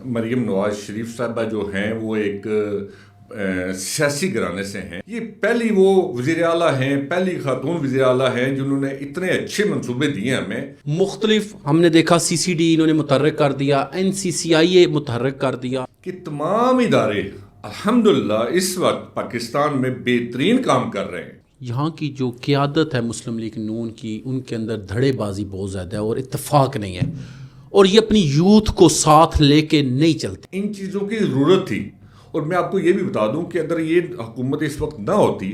مریم نواز شریف صاحبہ جو ہیں وہ ایک سیاسی گھرانے سے ہیں. یہ پہلی وہ وزیر اعلیٰ ہیں, پہلی خاتون وزیر اعلیٰ ہیں جنہوں نے اتنے اچھے منصوبے دیے ہمیں. مختلف ہم نے دیکھا سی سی ڈی انہوں نے متحرک کر دیا, این سی سی آئی اے متحرک کر دیا, کہ تمام ادارے الحمدللہ اس وقت پاکستان میں بہترین کام کر رہے ہیں. یہاں کی جو قیادت ہے مسلم لیگ نون کی, ان کے اندر دھڑے بازی بہت زیادہ ہے اور اتفاق نہیں ہے, اور یہ اپنی یوتھ کو ساتھ لے کے نہیں چلتے. ان چیزوں کی ضرورت تھی, اور میں آپ کو یہ بھی بتا دوں کہ اگر یہ حکومت اس وقت نہ ہوتی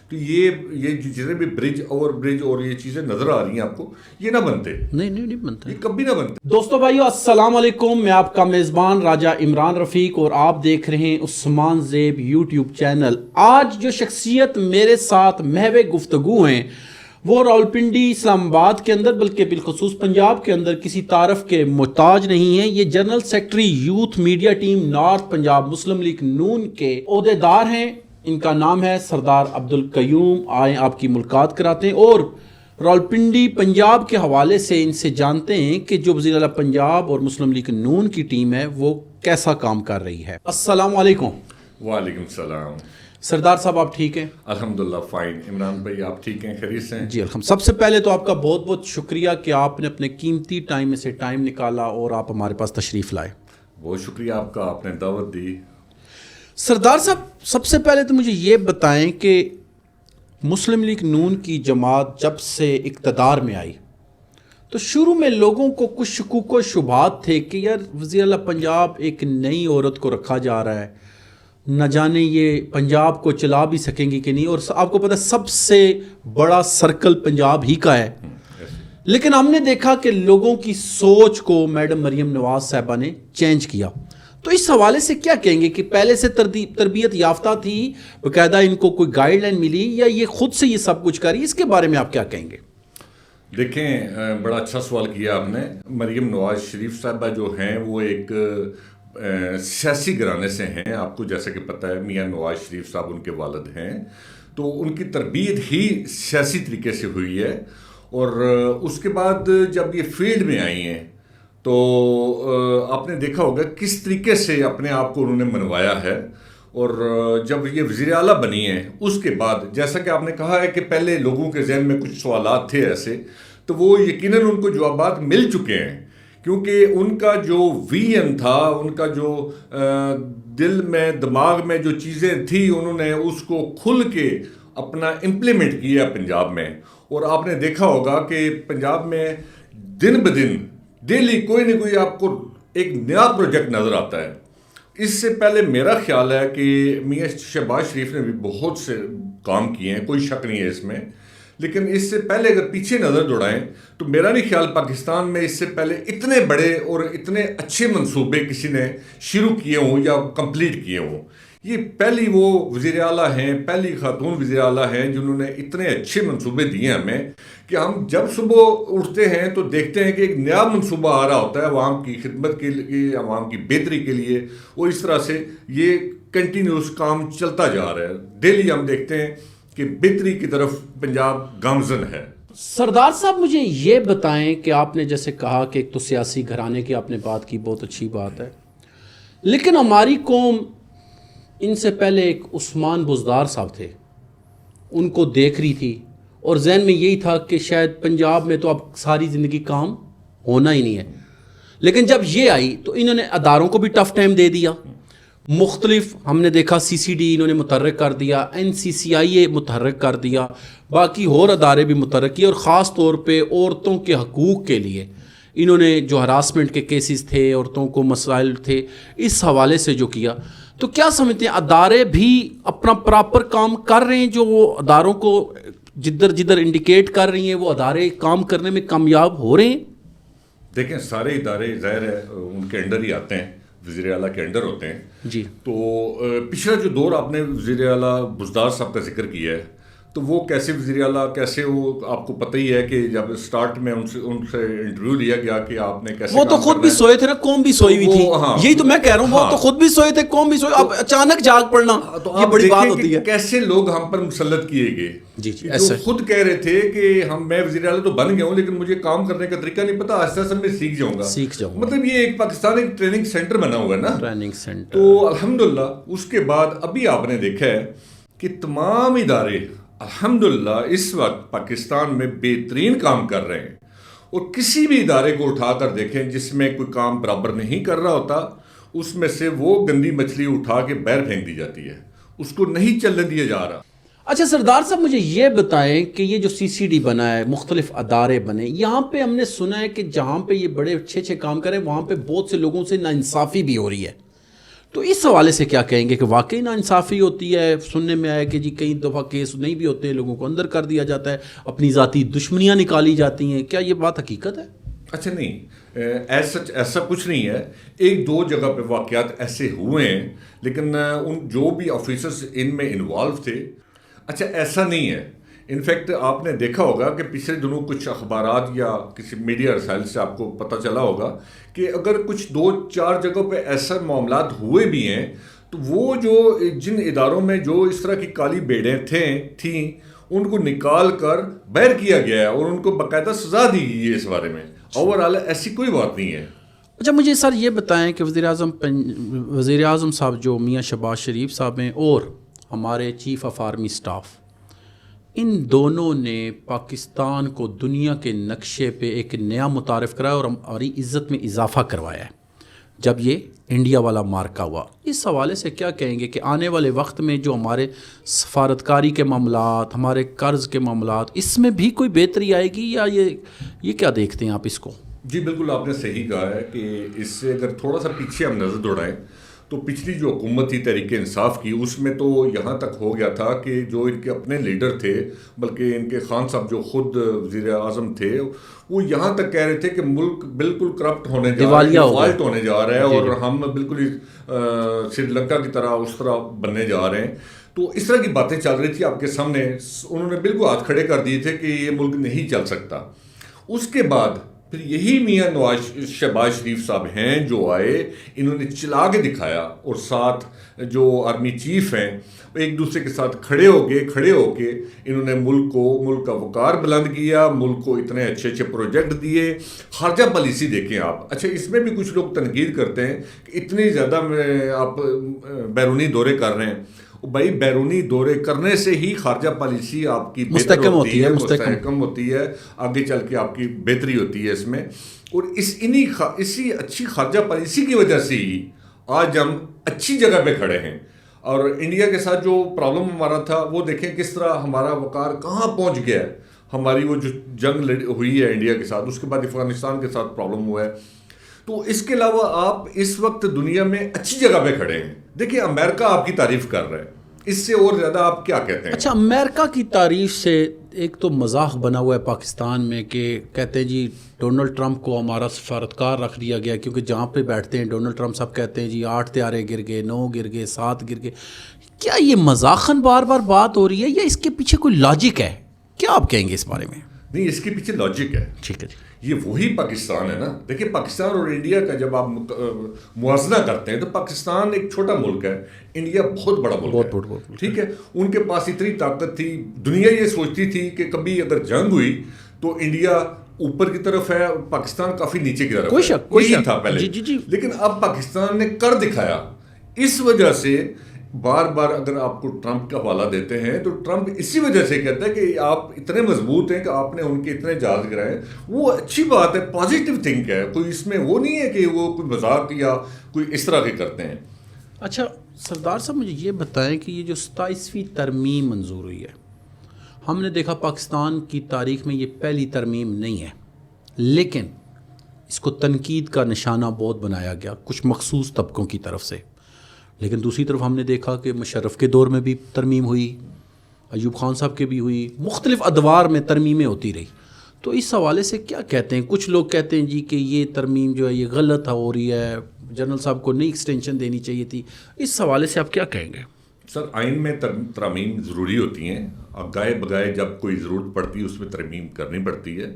تو یہ جو چیزیں بھی برج اور یہ چیزیں نظر آ رہی ہیں آپ کو, یہ نہ بنتے. نہیں بنتا, یہ کبھی نہ بنتے. دوستو بھائیو السلام علیکم, میں آپ کا میزبان راجہ عمران رفیق اور آپ دیکھ رہے ہیں عثمان زیب یوٹیوب چینل. آج جو شخصیت میرے ساتھ محو گفتگو ہیں وہ راولپنڈی اسلام آباد کے اندر بلکہ بالخصوص پنجاب کے اندر کسی تعارف کے محتاج نہیں ہیں. یہ general secretary youth media team north Punjab Muslim League Noon کے عہدیدار ہیں. ان کا نام ہے سردار عبدالقیوم. آئیں آپ کی ملاقات کراتے ہیں اور راولپنڈی پنجاب کے حوالے سے ان سے جانتے ہیں کہ جو وزیر اعلیٰ پنجاب اور مسلم لیگ نون کی ٹیم ہے وہ کیسا کام کر رہی ہے. السلام علیکم. وعلیکم السلام. سردار صاحب آپ ٹھیک ہیں؟ الحمدللہ فائن. عمران بھائی آپ ٹھیک ہیں, خیریت سے ہیں؟ جی الحمد. سب سے پہلے تو آپ کا بہت بہت شکریہ کہ آپ نے اپنے قیمتی ٹائم میں سے ٹائم نکالا اور آپ ہمارے پاس تشریف لائے. بہت شکریہ آپ کا, آپ نے دعوت دی. سردار صاحب سب سے پہلے تو مجھے یہ بتائیں کہ مسلم لیگ نون کی جماعت جب سے اقتدار میں آئی تو شروع میں لوگوں کو کچھ شکوک و شبہات تھے کہ یار وزیر اعلیٰ پنجاب ایک نئی عورت کو رکھا جا رہا ہے, نہ جانے یہ پنجاب کو چلا بھی سکیں گی کہ نہیں, اور آپ کو پتہ سب سے بڑا سرکل پنجاب ہی کا ہے. لیکن ہم نے دیکھا کہ لوگوں کی سوچ کو میڈم مریم نواز صاحبہ نے چینج کیا. تو اس حوالے سے کیا کہیں گے کہ پہلے سے تربیت یافتہ تھی, باقاعدہ ان کو کوئی گائیڈ لائن ملی, یا یہ خود سے یہ سب کچھ کری؟ اس کے بارے میں آپ کیا کہیں گے؟ دیکھیں, بڑا اچھا سوال کیا آپ نے. مریم نواز شریف صاحبہ جو ہیں وہ ایک سیاسی گھرانے سے ہیں. آپ کو جیسا کہ پتہ ہے میاں نواز شریف صاحب ان کے والد ہیں, تو ان کی تربیت ہی سیاسی طریقے سے ہوئی ہے. اور اس کے بعد جب یہ فیلڈ میں آئی ہیں تو آپ نے دیکھا ہوگا کس طریقے سے اپنے آپ کو انہوں نے منوایا ہے. اور جب یہ وزیر اعلیٰ بنی ہیں اس کے بعد, جیسا کہ آپ نے کہا ہے کہ پہلے لوگوں کے ذہن میں کچھ سوالات تھے ایسے, تو وہ یقیناً ان کو جوابات مل چکے ہیں, کیونکہ ان کا جو ویژن تھا, ان کا جو دل میں دماغ میں جو چیزیں تھیں, انہوں نے اس کو کھل کے اپنا امپلیمنٹ کیا پنجاب میں. اور آپ نے دیکھا ہوگا کہ پنجاب میں دن بدن ڈیلی کوئی نہ کوئی آپ کو ایک نیا پروجیکٹ نظر آتا ہے. اس سے پہلے میرا خیال ہے کہ میاں شہباز شریف نے بھی بہت سے کام کیے ہیں, کوئی شک نہیں ہے اس میں. لیکن اس سے پہلے اگر پیچھے نظر دوڑائیں تو میرا نہیں خیال پاکستان میں اس سے پہلے اتنے بڑے اور اتنے اچھے منصوبے کسی نے شروع کیے ہوں یا کمپلیٹ کیے ہوں. یہ پہلی وہ وزیر اعلیٰ ہیں, پہلی خاتون وزیر اعلیٰ ہیں جنہوں نے اتنے اچھے منصوبے دیے ہمیں کہ ہم جب صبح اٹھتے ہیں تو دیکھتے ہیں کہ ایک نیا منصوبہ آ رہا ہوتا ہے عوام کی خدمت کے لیے, عوام کی بہتری کے لیے, اور اس طرح سے یہ کنٹینیوس کام چلتا جا رہا ہے. ڈیلی ہم دیکھتے ہیں کہ بہتری کی طرف پنجاب گامزن ہے. سردار صاحب مجھے یہ بتائیں کہ آپ نے جیسے کہا کہ ایک تو سیاسی گھرانے کی آپ نے بات کی, بہت اچھی بات ہے, لیکن ہماری قوم ان سے پہلے ایک عثمان بزدار صاحب تھے, ان کو دیکھ رہی تھی اور ذہن میں یہی تھا کہ شاید پنجاب میں تو اب ساری زندگی کام ہونا ہی نہیں ہے. لیکن جب یہ آئی تو انہوں نے اداروں کو بھی ٹف ٹائم دے دیا. مختلف ہم نے دیکھا سی سی ڈی انہوں نے متحرک کر دیا, این سی سی آئی اے متحرک کر دیا, باقی اور ادارے بھی متحرک کیے, اور خاص طور پہ عورتوں کے حقوق کے لیے انہوں نے جو ہراسمنٹ کے کیسز تھے, عورتوں کو مسائل تھے, اس حوالے سے جو کیا. تو کیا سمجھتے ہیں ادارے بھی اپنا پراپر کام کر رہے ہیں؟ جو وہ اداروں کو جدھر انڈیکیٹ کر رہی ہیں وہ ادارے کام کرنے میں کامیاب ہو رہے ہیں؟ دیکھیں, سارے ادارے ظاہر ہے ان کے انڈر ہی آتے ہیں, وزیر اعلیٰ کے انڈر ہوتے ہیں. جی. تو پچھلا جو دور آپ نے وزیر اعلیٰ بزدار صاحب کا ذکر کیا ہے, تو وہ کیسے وزیر اعلیٰ کیسے وہ آپ کو پتہ ہی ہے کہ جب اسٹارٹ میں ان سے انٹرویو لیا گیا کہ آپ نے کیسے وہ تو خود بھی سوئے تھے نا, قوم بھی سوئی ہوئی تھی, یہی تو میں کہہ رہا ہوں, وہ تو خود بھی سوئے تھے, قوم بھی سوئی, اب اچانک جاگ پڑنا یہ بڑی بات ہوتی ہے. کیسے لوگ ہم پر مسلط کیے گئے, جو خود کہہ رہے تھے کہ میں وزیر اعلیٰ تو بن گیا ہوں لیکن مجھے کام کرنے کا طریقہ نہیں پتا, آہستہ آہستہ میں سیکھ جاؤں گا. مطلب یہ ایک پاکستان ایک ٹریننگ سینٹر بنا ہوا ہے نا, ٹریننگ سینٹر. تو الحمدللہ اس کے بعد ابھی آپ نے دیکھا ہے کہ تمام ادارے الحمدللہ اس وقت پاکستان میں بہترین کام کر رہے ہیں, اور کسی بھی ادارے کو اٹھا کر دیکھیں جس میں کوئی کام برابر نہیں کر رہا ہوتا, اس میں سے وہ گندی مچھلی اٹھا کے باہر پھینک دی جاتی ہے, اس کو نہیں چلنے دیا جا رہا. اچھا سردار صاحب مجھے یہ بتائیں کہ یہ جو سی سی ڈی بنا ہے, مختلف ادارے بنے, یہاں پہ ہم نے سنا ہے کہ جہاں پہ یہ بڑے اچھے کام کریں وہاں پہ بہت سے لوگوں سے ناانصافی بھی ہو رہی ہے, تو اس حوالے سے کیا کہیں گے کہ واقعی ناانصافی ہوتی ہے؟ سننے میں آیا کہ جی کئی دفعہ کیس نہیں بھی ہوتے ہیں, لوگوں کو اندر کر دیا جاتا ہے, اپنی ذاتی دشمنیاں نکالی جاتی ہیں, کیا یہ بات حقیقت ہے؟ اچھا نہیں, ایسا کچھ نہیں ہے, ایک دو جگہ پہ واقعات ایسے ہوئے ہیں, لیکن ان جو بھی آفیسرز ان میں انوالو تھے, اچھا ایسا نہیں ہے. انفیکٹ آپ نے دیکھا ہوگا کہ پچھلے دنوں کچھ اخبارات یا کسی میڈیا رسائل سے آپ کو پتہ چلا ہوگا کہ اگر کچھ 2-4 جگہوں پہ ایسا معاملات ہوئے بھی ہیں تو وہ جو جن اداروں میں جو اس طرح کی کالی بیڑیں تھیں ان کو نکال کر باہر کیا گیا ہے اور ان کو باقاعدہ سزا دی گئی ہے اس بارے میں. اوورآل ایسی کوئی بات نہیں ہے. اچھا مجھے سر یہ بتائیں کہ وزیر اعظم صاحب جو میاں شہباز شریف صاحب ہیں اور ہمارے چیف آف آرمی سٹاف, ان دونوں نے پاکستان کو دنیا کے نقشے پہ ایک نیا متعارف کرایا اور ہماری عزت میں اضافہ کروایا ہے جب یہ انڈیا والا مارکا ہوا. اس حوالے سے کیا کہیں گے کہ آنے والے وقت میں جو ہمارے سفارتکاری کے معاملات, ہمارے قرض کے معاملات, اس میں بھی کوئی بہتری آئے گی, یا یہ کیا دیکھتے ہیں آپ اس کو؟ جی بالکل آپ نے صحیح کہا ہے کہ اس سے اگر تھوڑا سا پیچھے ہم نظر دوڑائیں تو پچھلی جو حکومت تھی تحریک انصاف کی, اس میں تو یہاں تک ہو گیا تھا کہ جو ان کے اپنے لیڈر تھے, بلکہ ان کے خان صاحب جو خود وزیر اعظم تھے, وہ یہاں تک کہہ رہے تھے کہ ملک بالکل کرپٹ ہونے جا رہا ہے, فالٹ ہونے جا رہا ہے, اور ہم بالکل سری لنکا کی طرح اس طرح بننے جا رہے ہیں. تو اس طرح کی باتیں چل رہی تھی آپ کے سامنے, انہوں نے بالکل ہاتھ کھڑے کر دیے تھے کہ یہ ملک نہیں چل سکتا. اس کے بعد پھر یہی میاں شہباز شریف صاحب ہیں جو آئے, انہوں نے چلا کے دکھایا, اور ساتھ جو آرمی چیف ہیں ایک دوسرے کے ساتھ کھڑے ہو کے انہوں نے ملک کا وقار بلند کیا, ملک کو اتنے اچھے پروجیکٹ دیے. خارجہ پالیسی دیکھیں آپ. اچھا اس میں بھی کچھ لوگ تنقید کرتے ہیں کہ اتنی زیادہ آپ بیرونی دورے کر رہے ہیں. بھائی بیرونی دورے کرنے سے ہی خارجہ پالیسی آپ کی مستحکم ہوتی ہے, آگے چل کے آپ کی بہتری ہوتی ہے اس میں. اور اسی اچھی خارجہ پالیسی کی وجہ سے ہی آج ہم اچھی جگہ پہ کھڑے ہیں. اور انڈیا کے ساتھ جو پرابلم ہمارا تھا وہ دیکھیں کس طرح ہمارا وقار کہاں پہنچ گیا ہے. ہماری وہ جو جنگ ہوئی ہے انڈیا کے ساتھ, اس کے بعد افغانستان کے ساتھ پرابلم ہوا ہے. تو اس کے علاوہ آپ اس وقت دنیا میں اچھی جگہ پہ کھڑے ہیں. دیکھیں امریکہ آپ کی تعریف کر رہا ہے, اس سے اور زیادہ آپ کیا کہتے ہیں؟ اچھا امریکہ کی تعریف سے ایک تو مذاق بنا ہوا ہے پاکستان میں کہ کہتے ہیں جی ڈونلڈ ٹرمپ کو ہمارا سفارتکار رکھ دیا گیا, کیونکہ جہاں پہ بیٹھتے ہیں ڈونلڈ ٹرمپ صاحب کہتے ہیں جی 8 طیارے گر گئے, 9 گر گئے, 7 گر گئے. کیا یہ مذاقاً بار بار بات ہو رہی ہے یا اس کے پیچھے کوئی لاجک ہے؟ کیا آپ کہیں گے اس بارے میں؟ نہیں, اس کے پیچھے لاجک ہے. ٹھیک ہے جی, یہ وہی پاکستان ہے نا. دیکھیں پاکستان اور انڈیا کا جب آپ موازنہ کرتے ہیں تو پاکستان ایک چھوٹا ملک ہے, انڈیا بہت بڑا ملک ہے. ٹھیک ہے, ان کے پاس اتنی طاقت تھی, دنیا یہ سوچتی تھی کہ کبھی اگر جنگ ہوئی تو انڈیا اوپر کی طرف ہے اور پاکستان کافی نیچے کی طرف. کوئی شک تھا پہلے. جی. لیکن اب پاکستان نے کر دکھایا. اس وجہ سے بار بار اگر آپ کو ٹرمپ کا حوالہ دیتے ہیں تو ٹرمپ اسی وجہ سے کہتا ہے کہ آپ اتنے مضبوط ہیں کہ آپ نے ان کے اتنے جہاز گرائے. وہ اچھی بات ہے, پازیٹیو تھنک ہے, کوئی اس میں وہ نہیں ہے کہ وہ کوئی مذاق یا کوئی اس طرح کے کرتے ہیں. اچھا سردار صاحب مجھے یہ بتائیں کہ یہ جو 27ویں ترمیم منظور ہوئی ہے, ہم نے دیکھا پاکستان کی تاریخ میں یہ پہلی ترمیم نہیں ہے, لیکن اس کو تنقید کا نشانہ بہت بنایا گیا کچھ مخصوص طبقوں کی طرف سے. لیکن دوسری طرف ہم نے دیکھا کہ مشرف کے دور میں بھی ترمیم ہوئی, ایوب خان صاحب کے بھی ہوئی, مختلف ادوار میں ترمیمیں ہوتی رہی. تو اس حوالے سے کیا کہتے ہیں؟ کچھ لوگ کہتے ہیں جی کہ یہ ترمیم جو ہے یہ غلط ہو رہی ہے, جنرل صاحب کو نئی ایکسٹینشن دینی چاہیے تھی. اس حوالے سے آپ کیا کہیں گے؟ سر آئین میں ترامیم ضروری ہوتی ہیں، گائے بگائے جب کوئی ضرورت پڑتی ہے اس میں ترمیم کرنی پڑتی ہے.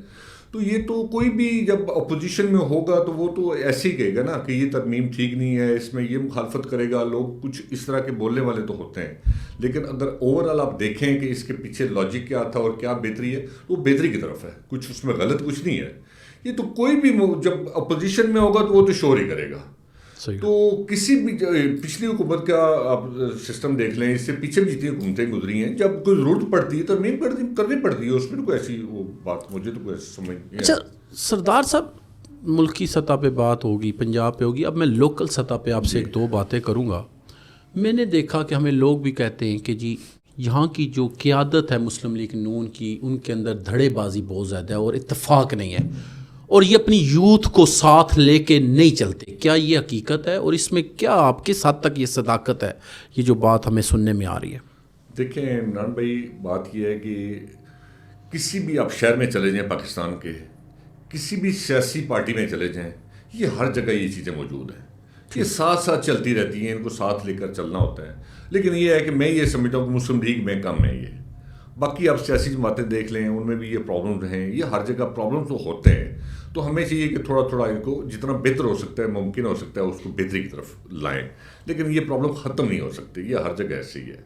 تو یہ تو کوئی بھی جب اپوزیشن میں ہوگا تو وہ تو ایسے ہی کہے گا نا کہ یہ ترمیم ٹھیک نہیں ہے، اس میں یہ مخالفت کرے گا. لوگ کچھ اس طرح کے بولنے والے تو ہوتے ہیں، لیکن اگر اوور آل آپ دیکھیں کہ اس کے پیچھے لاجک کیا تھا اور کیا بہتری ہے، وہ بہتری کی طرف ہے. کچھ اس میں غلط کچھ نہیں ہے. یہ تو کوئی بھی جب اپوزیشن میں ہوگا تو وہ تو شور ہی کرے گا. تو کسی بھی پچھلی حکومت کا آپ سسٹم دیکھ لیں، اس سے پیچھے بھی جتنی حکومتیں گزری ہیں، جب کوئی ضرورت پڑتی ہے ترمیم کرنی پڑتی ہے. اس میں کوئی ایسی وہ بات مجھے تو کوئی ایسی سمجھ نہیں. اچھا سردار صاحب، ملکی سطح پہ بات ہوگی، پنجاب پہ ہوگی، اب میں لوکل سطح پہ آپ سے ایک دو باتیں کروں گا. میں نے دیکھا کہ ہمیں لوگ بھی کہتے ہیں کہ جی یہاں کی جو قیادت ہے مسلم لیگ نون کی، ان کے اندر دھڑے بازی بہت زیادہ ہے اور اتفاق نہیں ہے، اور یہ اپنی یوتھ کو ساتھ لے کے نہیں چلتے. کیا یہ حقیقت ہے، اور اس میں کیا آپ کس حد تک یہ صداقت ہے، یہ جو بات ہمیں سننے میں آ رہی ہے؟ دیکھیں عمران بھائی، بات یہ ہے کہ کسی بھی آپ شہر میں چلے جائیں پاکستان کے، کسی بھی سیاسی پارٹی میں چلے جائیں، یہ ہر جگہ یہ چیزیں موجود ہیں. یہ ساتھ ساتھ چلتی رہتی ہیں، ان کو ساتھ لے کر چلنا ہوتا ہے. لیکن یہ ہے کہ میں یہ سمجھتا ہوں کہ مسلم لیگ میں کم ہے یہ. باقی آپ سیاسی جماعتیں دیکھ لیں، ان میں بھی یہ پرابلمز ہیں. یہ ہر جگہ پرابلمز تو ہوتے ہیں. تو ہمیں چاہیے کہ تھوڑا تھوڑا ان کو جتنا بہتر ہو سکتا ہے، ممکن ہو سکتا ہے، اس کو بہتری کی طرف لائیں. لیکن یہ پرابلم ختم نہیں ہو سکتی، یہ ہر جگہ ایسی ہی ہے.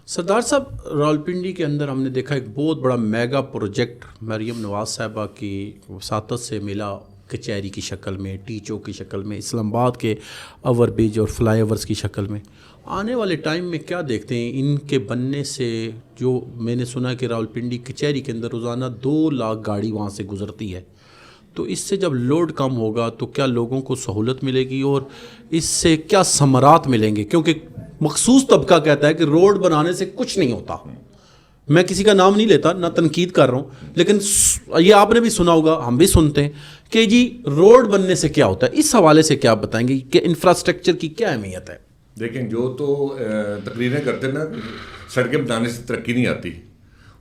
سردار صاحب، راولپنڈی کے اندر ہم نے دیکھا ایک بہت بڑا میگا پروجیکٹ مریم نواز صاحبہ کی وساطت سے ملا، کچہری کی شکل میں، ٹی چوک کی شکل میں، اسلام آباد کے اوور برج اور فلائی اوورس کی شکل میں. آنے والے ٹائم میں کیا دیکھتے ہیں ان کے بننے سے؟ جو میں نے سنا کہ راولپنڈی کچہری کے اندر روزانہ 2 لاکھ گاڑی وہاں سے گزرتی ہے، تو اس سے جب لوڈ کم ہوگا تو کیا لوگوں کو سہولت ملے گی، اور اس سے کیا ثمرات ملیں گے؟ کیونکہ مخصوص طبقہ کہتا ہے کہ روڈ بنانے سے کچھ نہیں ہوتا. میں کسی کا نام نہیں لیتا، نہ تنقید کر رہا ہوں، لیکن یہ آپ نے بھی سنا ہوگا، ہم بھی سنتے ہیں کہ جی روڈ بننے سے کیا ہوتا ہے. اس حوالے سے کیا بتائیں گے کہ انفراسٹرکچر کی کیا اہمیت ہے؟ دیکھیں، جو تو تقریریں کرتے ہیں نا سڑکیں بنانے سے ترقی نہیں آتی،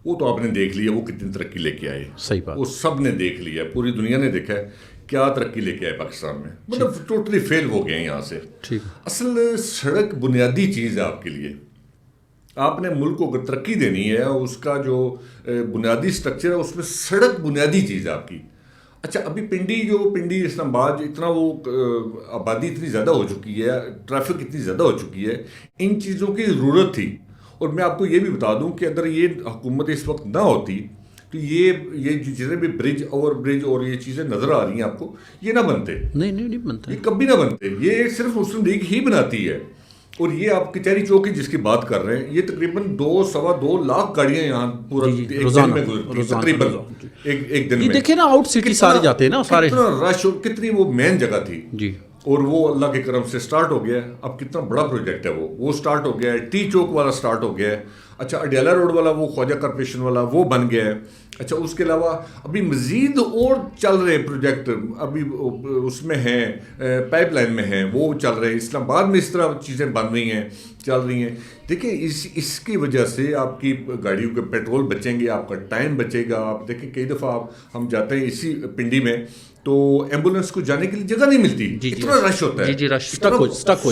وہ تو آپ نے دیکھ لیا وہ کتنی ترقی لے کے آئے. صحیح بات. وہ سب نے دیکھ لیا، پوری دنیا نے دیکھا ہے کیا ترقی لے کے آئے پاکستان میں. مطلب ٹوٹلی فیل ہو گئے ہیں یہاں سے. اصل سڑک بنیادی چیز ہے آپ کے لیے. آپ نے ملک کو اگر ترقی دینی ہے، اس کا جو بنیادی سٹرکچر ہے اس میں سڑک بنیادی چیز ہے آپ کی. اچھا، ابھی پنڈی اسلام آباد اتنا وہ آبادی اتنی زیادہ ہو چکی ہے، ٹریفک اتنی زیادہ ہو چکی ہے، ان چیزوں کی ضرورت تھی. اور میں آپ کو یہ بھی بتا دوں کہ اگر یہ حکومت اس وقت نہ ہوتی تو یہ جتنے بھی برج اوور برج اور یہ چیزیں نظر آ رہی ہیں آپ کو، یہ نہ بنتے. نہیں بنتے، یہ کبھی نہ بنتے. یہ صرف مسلم لیگ ہی بناتی ہے. اور یہ آپ کچہری چوک کی جس کی بات کر رہے ہیں، یہ تقریباً 2-2.25 لاکھ گاڑیاں یہاں پورا ایک دن میں گزرتی، تقریباً ایک دن میں. دیکھیں نا، آؤٹ سٹی سارے جاتے ہیں نا، سارے کتنا رش اور کتنی وہ مین جگہ تھی. جی. اور وہ اللہ کے کرم سے سٹارٹ ہو گیا ہے. اب کتنا بڑا پروجیکٹ ہے وہ سٹارٹ ہو گیا ہے. ٹی چوک والا سٹارٹ ہو گیا ہے. اچھا، اڈیالہ روڈ والا وہ خواجہ کارپوریشن والا وہ بن گیا ہے. اچھا، اس کے علاوہ ابھی مزید اور چل رہے پروجیکٹ ابھی اس میں ہیں، پائپ لائن میں ہیں، وہ چل رہے ہیں. اسلام آباد میں اس طرح چیزیں بن رہی ہیں، چل رہی ہیں. دیکھیں، اس کی وجہ سے آپ کی گاڑیوں کے پیٹرول بچیں گے، آپ کا ٹائم بچے گا. آپ دیکھیں کئی دفعہ ہم جاتے ہیں اسی پنڈی میں تو ایمبولینس کو جانے کے لیے جگہ نہیں ملتی. اتنا رش ہوتا ہے، اسٹک ہو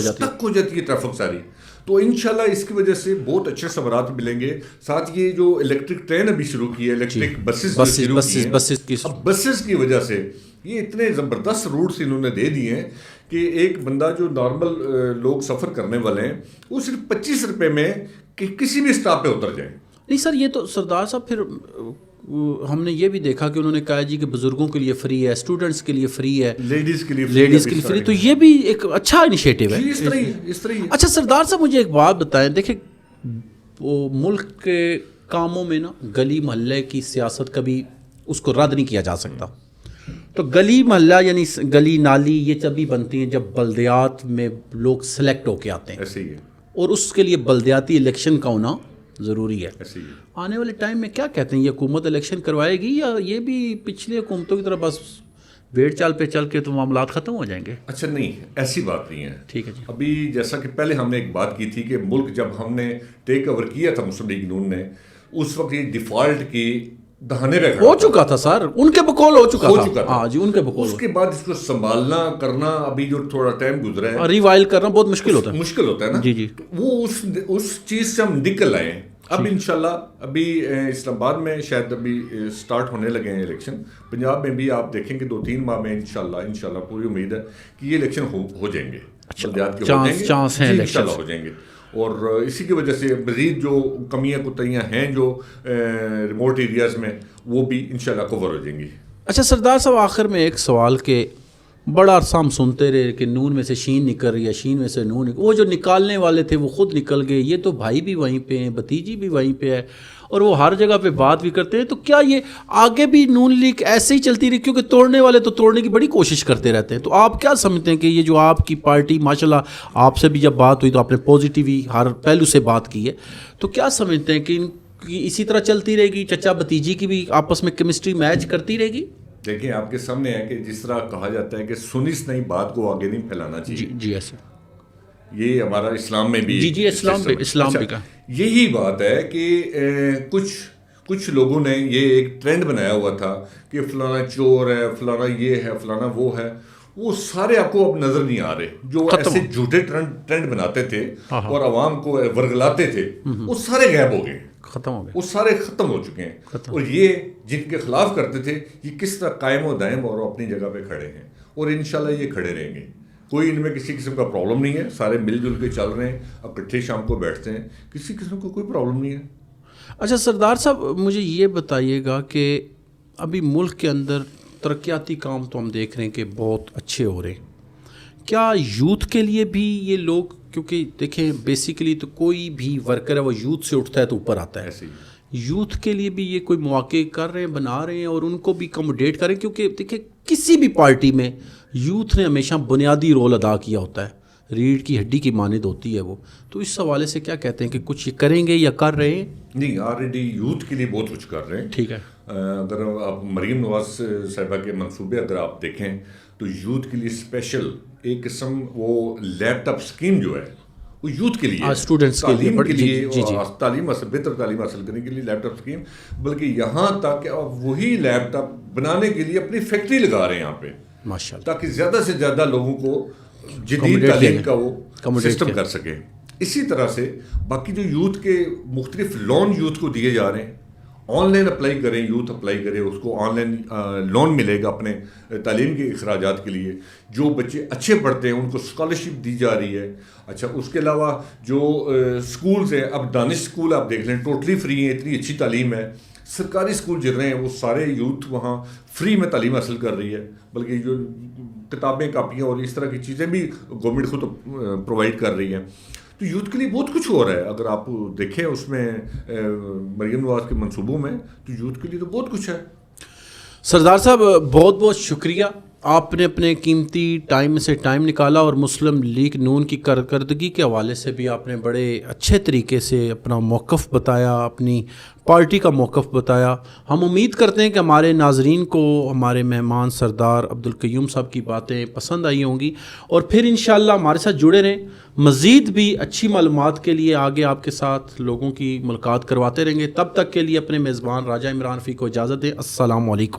جاتی ہے ٹریفک ساری. تو انشاءاللہ اس کی وجہ سے بہت اچھے ثمرات ملیں گے. ساتھ یہ جو الیکٹرک ٹرین ابھی شروع کی ہے، الیکٹرک بسز کی وجہ سے یہ اتنے زبردست روٹس انہوں نے دے دیے ہیں کہ ایک بندہ جو نارمل لوگ سفر کرنے والے ہیں وہ صرف 25 روپے میں کسی بھی اسٹاپ پہ اتر جائیں. نہیں سر، یہ تو سردار صاحب پھر ہم نے یہ بھی دیکھا کہ انہوں نے کہا جی کہ بزرگوں کے لیے فری ہے، اسٹوڈنٹس کے لیے فری ہے، لیڈیز کے لیے فری. تو یہ بھی ایک اچھا انیشیٹو ہے. اس طرح. اچھا سردار صاحب، مجھے ایک بات بتائیں. دیکھیں، وہ ملک کے کاموں میں نا گلی محلے کی سیاست کبھی اس کو رد نہیں کیا جا سکتا. تو گلی محلہ یعنی گلی نالی یہ تبھی بنتی ہیں جب بلدیات میں لوگ سلیکٹ ہو کے آتے ہیں. ایسے ہی ہے. اور اس کے لیے بلدیاتی الیکشن کا ہونا ضروری ہے. ایسے ہی ہے. آنے والے ٹائم میں کیا کہتے ہیں، یہ حکومت الیکشن کروائے گی یا یہ بھی پچھلی حکومتوں کی طرح بس ویٹ چال پہ چل کے تو معاملات ختم ہو جائیں گے؟ اچھا نہیں، ایسی بات نہیں ہے. ٹھیک ہے جی. ابھی جیسا کہ پہلے ہم نے ایک بات کی تھی کہ ملک جب ہم نے ٹیک اوور کیا تھا مسلم لیگ نون نے، اس وقت یہ ڈیفالٹ کی دہانے پہ ہو چکا تھا سر، ان کے بقول ہو چکا تھا، ہاں جی ان کے بقول. اس کے بعد اس کو سنبھالنا کرنا ابھی جو تھوڑا ٹائم گزرا ہے، ریوائل کرنا بہت مشکل ہوتا ہے. مشکل ہوتا ہے نا. جی جی. وہ اس چیز سے ہم نکل آئے ہیں. اب انشاءاللہ ابھی اسلام آباد میں شاید ابھی سٹارٹ ہونے لگے ہیں الیکشن. پنجاب میں بھی آپ دیکھیں کہ 2-3 ماہ میں انشاءاللہ پوری امید ہے کہ یہ الیکشن ہو جائیں گے. چانس ہیں انشاءاللہ ہو جائیں گے. اور اسی کی وجہ سے مزید جو کمیاں کوتاہیاں ہیں جو ریموٹ ایریاز میں، وہ بھی انشاءاللہ کور ہو جائیں گی. اچھا سردار صاحب، آخر میں ایک سوال کہ بڑا عرصہ ہم سنتے رہے کہ نون میں سے شین نکل رہی ہے، شین میں سے نون وہ جو نکالنے والے تھے وہ خود نکل گئے، یہ تو بھائی بھی وہیں پہ ہیں، بھتیجی بھی وہیں پہ ہے، اور وہ ہر جگہ پہ بات بھی کرتے ہیں. تو کیا یہ آگے بھی نون لیگ ایسے ہی چلتی رہی؟ کیونکہ توڑنے والے تو توڑنے کی بڑی کوشش کرتے رہتے ہیں. تو آپ کیا سمجھتے ہیں کہ یہ جو آپ کی پارٹی، ماشاءاللہ آپ سے بھی جب بات ہوئی تو آپ نے پازیٹیو ہی ہر پہلو سے بات کی ہے، تو کیا سمجھتے ہیں کہ ان کی اسی طرح چلتی رہے گی، چچا بھتیجی کی بھی آپس میں کیمسٹری میچ کرتی رہے گی؟ دیکھیں آپ کے سامنے ہے کہ جس طرح کہا جاتا ہے کہ سنس نہیں بات کو آگے نہیں پھیلانا چاہیے. جی ایسے یہ ہمارا اسلام میں بھی جی اسلام بھی کا یہی بات ہے کہ کچھ لوگوں نے یہ ایک ٹرینڈ بنایا ہوا تھا کہ فلانا چور ہے، فلانا یہ ہے، فلانا وہ ہے. وہ سارے آپ کو اب نظر نہیں آ رہے. جو ایسے جھوٹے ٹرینڈ بناتے تھے اور عوام کو ورگلاتے تھے، وہ سارے غائب ہو گئے، ختم ہو گئے، وہ سارے ختم ہو چکے ہیں. اور یہ جن کے خلاف کرتے تھے، یہ کس طرح قائم و دائم اور اپنی جگہ پہ کھڑے ہیں، اور انشاءاللہ یہ کھڑے رہیں گے. کوئی ان میں کسی قسم کا پرابلم نہیں ہے. سارے مل جل کے چل رہے ہیں، اب اکٹھے شام کو بیٹھتے ہیں، کسی قسم کا کوئی پرابلم نہیں ہے. اچھا سردار صاحب، مجھے یہ بتائیے گا کہ ابھی ملک کے اندر ترقیاتی کام تو ہم دیکھ رہے ہیں کہ بہت اچھے ہو رہے ہیں. کیا یوتھ کے لیے بھی یہ لوگ، کیونکہ دیکھیں بیسیکلی تو کوئی بھی ورکر ہے وہ یوتھ سے اٹھتا ہے تو اوپر آتا ہے، ایسے ہی یوتھ کے لیے بھی یہ کوئی مواقع کر رہے ہیں، بنا رہے ہیں، اور ان کو بھی کموڈیٹ کریں؟ کیونکہ دیکھیں کسی بھی پارٹی میں یوتھ نے ہمیشہ بنیادی رول ادا کیا ہوتا ہے، ریڑھ کی ہڈی کی مانند ہوتی ہے وہ. تو اس حوالے سے کیا کہتے ہیں کہ کچھ یہ کریں گے یا کر رہے ہیں؟ نہیں، آلریڈی یوتھ کے لیے بہت کچھ کر رہے ہیں. ٹھیک ہے. اگر آپ مریم نواز صاحبہ کے منصوبے اگر آپ دیکھیں تو یوتھ کے لیے اسپیشل ایک قسم وہ لیپ ٹاپ اسکیم جو ہے وہ یوتھ کے لیے، اسٹوڈنٹس کے لیے، تعلیم بہتر تعلیم حاصل کرنے کے لیے لیپ ٹاپ اسکیم. بلکہ یہاں تک کہ آپ وہی لیپ ٹاپ بنانے کے لیے اپنی فیکٹری لگا رہے ہیں یہاں پہ، ماشاءاللہ، تاکہ زیادہ سے زیادہ لوگوں کو جدید تعلیم کا وہ سسٹم کر سکے. اسی طرح سے باقی جو یوتھ کے مختلف لون یوتھ کو دیے جا رہے ہیں، آن لائن اپلائی کریں، یوتھ اپلائی کرے، اس کو آن لائن لون ملے گا اپنے تعلیم کے اخراجات کے لیے. جو بچے اچھے پڑھتے ہیں ان کو اسکالرشپ دی جا رہی ہے. اچھا، اس کے علاوہ جو اسکولز ہیں، اب دانش اسکول آپ دیکھ لیں، ٹوٹلی فری ہیں، اتنی اچھی تعلیم ہے. سرکاری اسکول جل رہے ہیں، وہ سارے یوتھ وہاں فری میں تعلیم حاصل کر رہی ہے. بلکہ جو کتابیں، کاپیاں اور اس طرح کی چیزیں بھی گورنمنٹ خود پرووائڈ کر رہی ہے. تو یوتھ کے لیے بہت کچھ ہو رہا ہے. اگر آپ دیکھیں اس میں مریم نواز کے منصوبوں میں، تو یوتھ کے لیے تو بہت کچھ ہے. سردار صاحب بہت بہت شکریہ، آپ نے اپنے قیمتی ٹائم سے ٹائم نکالا، اور مسلم لیگ نون کی کارکردگی کے حوالے سے بھی آپ نے بڑے اچھے طریقے سے اپنا موقف بتایا، اپنی پارٹی کا موقف بتایا. ہم امید کرتے ہیں کہ ہمارے ناظرین کو ہمارے مہمان سردار عبدالقیوم صاحب کی باتیں پسند آئی ہوں گی، اور پھر انشاءاللہ ہمارے ساتھ جڑے رہیں. مزید بھی اچھی معلومات کے لیے آگے آپ کے ساتھ لوگوں کی ملاقات کرواتے رہیں گے. تب تک کے لیے اپنے میزبان راجہ عمران فی کو اجازت دیں. السلام علیکم.